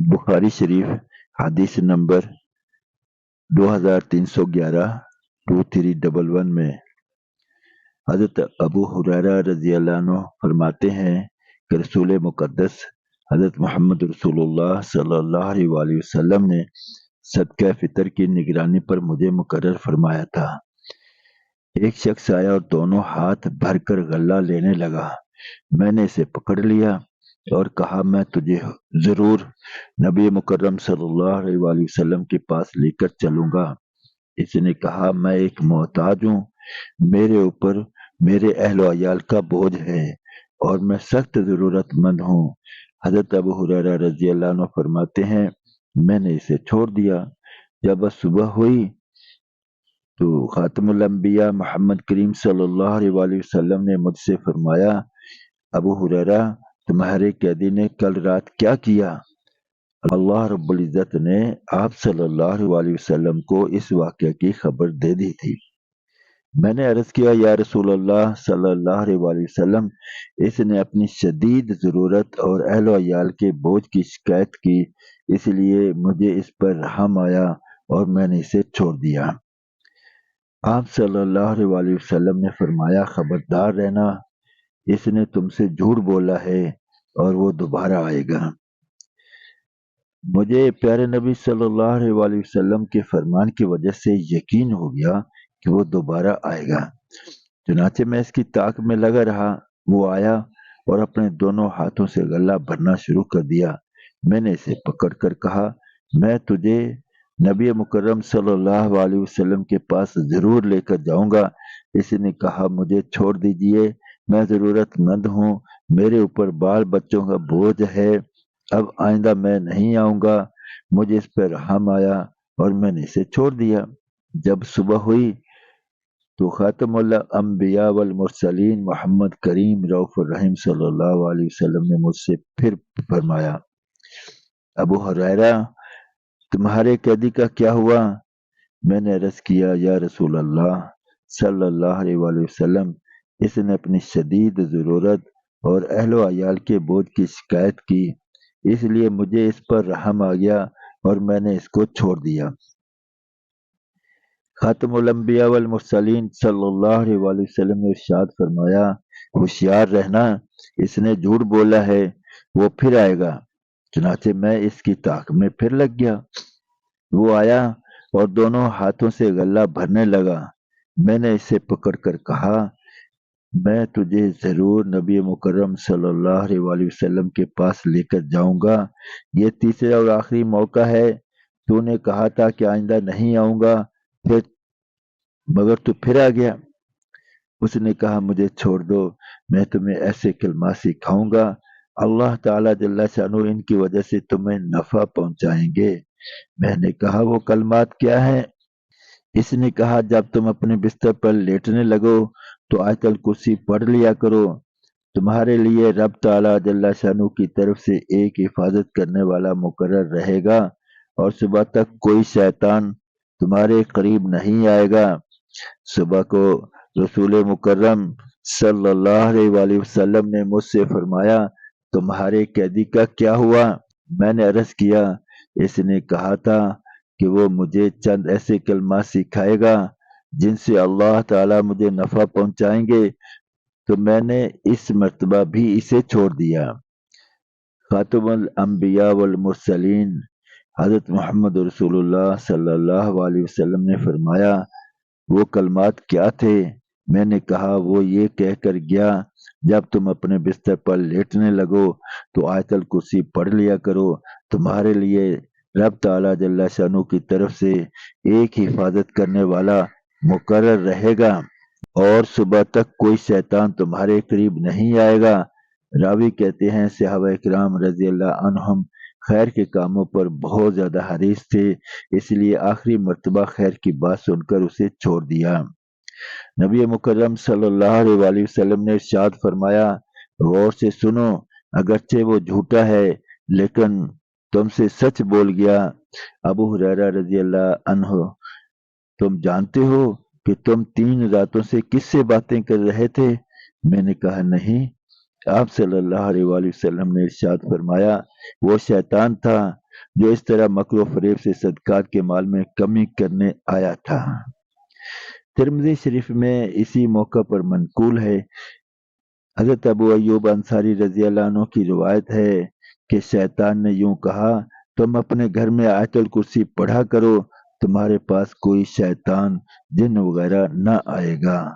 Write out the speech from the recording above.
बुखारी शरीफ हदीस नंबर 2311 2311 में हजरत अबू हुरैरा रजी अल्लाह अन्हु फरमाते हैं कि रसूल मुक़द्दस हजरत मोहम्मद रसूलुल्लाह सल्लल्लाहु अलैहि वसल्लम ने सदका फितर की निगरानी पर मुझे मुकर्रर फरमाया था। एक शख्स आया और दोनों हाथ भरकर गल्ला लेने लगा। मैंने इसे पकड़ लिया और कहा, मैं तुझे जरूर नबी मुकर्रम सल्लल्लाहु अलैहि वसल्लम के पास लेकर चलूंगा। इसने कहा, मैं एक मोहताज हूँ, मेरे ऊपर मेरे अहल अयाल का बोझ है और मैं सख्त जरूरतमंद हूँ। हजरत अबू हुरैरा रजी अल्लाह अन्हु फरमाते हैं, मैंने इसे छोड़ दिया। जब सुबह हुई तो खातमुल अंबिया मोहम्मद करीम सल्लल्लाहु अलैहि वसल्लम ने मुझसे फरमाया, अबू हुरैरा, तुम्हारे कैदी ने कल रात क्या किया? अल्लाह रब्बुल इज्जत ने आप सल्लल्लाहु अलैहि वसल्लम को इस वाक़या की खबर दे दी थी। मैंने अर्ज किया, या रसूल अल्लाह सल्लल्लाहु अलैहि वसल्लम, इसने अपनी शदीद ज़रूरत और अहल व अयाल के बोझ की शिकायत की, इसलिए मुझे इस पर रहम आया और मैंने इसे छोड़ दिया। आप सल्लल्लाहु अलैहि वसल्लम ने फरमाया, खबरदार रहना, इसने तुमसे झूठ बोला है और वो दोबारा आएगा। मुझे प्यारे नबी सल्लल्लाहु अलैहि वसल्लम के फरमान की वजह से यकीन हो गया कि वो दोबारा आएगा। चुनाचे मैं इसकी ताक में लगा रहा। वो आया और अपने दोनों हाथों से गल्ला भरना शुरू कर दिया। मैंने इसे पकड़कर कहा, मैं तुझे नबी मुकर्रम सल्लल्लाहु अलैहि वसल्लम के पास जरूर लेकर जाऊंगा। इसने कहा, मुझे छोड़ दीजिए, मैं जरूरतमंद हूँ, मेरे ऊपर बाल बच्चों का बोझ है, अब आइंदा मैं नहीं आऊंगा। मुझे इस पर रहम आया और मैंने इसे छोड़ दिया। जब सुबह हुई तो खातमुल अंबिया वल मुरसलीन मोहम्मद करीम रऊफुर रहीम सल्लल्लाहु अलैहि वसल्लम ने मुझसे फिर फरमाया, अबू हुरैरा, तुम्हारे कैदी का क्या हुआ? मैंने अर्ज किया, या रसूल अल्लाह सल्लल्लाहु अलैहि वसल्लम, इसने अपनी शदीद ज़रूरत और अहल व अयाल के बोझ की शिकायत की, इसलिए मुझे इस पर रहम आ गया और मैंने इसको छोड़ दिया। खातमुल अंबिया वल मुरसलीन सल्लल्लाहु अलैहि वसल्लम ने इरशाद फरमाया, होशियार रहना, इसने झूठ बोला है, वो फिर आएगा। चुनाचे मैं इसकी ताक में फिर लग गया। वो आया और दोनों हाथों से गल्ला भरने लगा। मैंने इसे पकड़कर कहा, मैं तुझे जरूर नबी मुकर्रम सल्लल्लाहु अलैहि वसल्लम के पास लेकर जाऊंगा। ये तीसरा और आखिरी मौका है। तूने कहा था कि आइंदा नहीं आऊंगा, फिर मगर तू फिर आ गया। उसने कहा, मुझे छोड़ दो, मैं तुम्हें ऐसे कलमा सिखाऊंगा, अल्लाह ताला जल्ला शानू इनकी वजह से तुम्हें नफा पहुंचाएंगे। मैंने कहा, वो कलमात क्या है? इसने कहा, जब तुम अपने बिस्तर पर लेटने लगो तो आयतल कुर्सी पढ़ लिया करो। तुम्हारे लिए रब ताला जल्ला शानू की तरफ से एक हिफाजत करने वाला मुकर्रर रहेगा और सुबह तक कोई शैतान तुम्हारे करीब नहीं आएगा। सुबह को रसूल मुकर्रम सल्लल्लाहु अलैहि वसल्लम ने मुझसे फरमाया, तुम्हारे कैदी का क्या हुआ? मैंने अर्ज किया, इसने कहा था कि वो मुझे चंद ऐसे कलमा सिखाएगा जिनसे अल्लाह ताला मुझे नफा पहुंचाएंगे, तो मैंने इस मर्तबा भी इसे छोड़ दिया। खातमुल अंबिया वल मुरसलीन हजरत मोहम्मद रसूलुल्लाह सल्लल्लाहु अलैहि वसल्लम ने फरमाया, वो कलमात क्या थे? मैंने कहा, वो ये कहकर गया, जब तुम अपने बिस्तर पर लेटने लगो तो आयतल कुर्सी पढ़ लिया करो। तुम्हारे लिए रब ताला जल्ला शानू की तरफ से एक हिफाजत करने वाला मुकर्रर रहेगा और सुबह तक कोई शैतान तुम्हारे करीब नहीं आएगा। रावी कहते हैं, सहाबा इकराम रजी अल्लाह अन्हुम खैर के कामों पर बहुत ज्यादा हरीस थे, इसलिए आखिरी मर्तबा खैर की बात सुनकर उसे छोड़ दिया। नबी मुकर्रम सल्लल्लाहु अलैहि वसल्लम ने इरशाद फरमाया, गौर से सुनो, अगरचे वो झूठा है लेकिन तुमसे सच बोल गया। अबू हुरैरा रजी अल्लाह अन्हु, तुम जानते हो कि तुम 3 रातों से किससे बातें कर रहे थे? मैंने कहा, नहीं। आप सल्लल्लाहु अलैहि वसल्लम ने इरशाद फरमाया, वो शैतान था جو اس طرح مکر و فریب سے صدقات کے مال میں کمی کرنے آیا تھا۔ ترمذی شریف میں اسی موقع پر منقول ہے، حضرت ابو ایوب انصاری رضی اللہ عنہ کی روایت ہے کہ شیطان نے یوں کہا، تم اپنے گھر میں آیت الکرسی پڑھا کرو، تمہارے پاس کوئی شیطان جن وغیرہ نہ آئے گا۔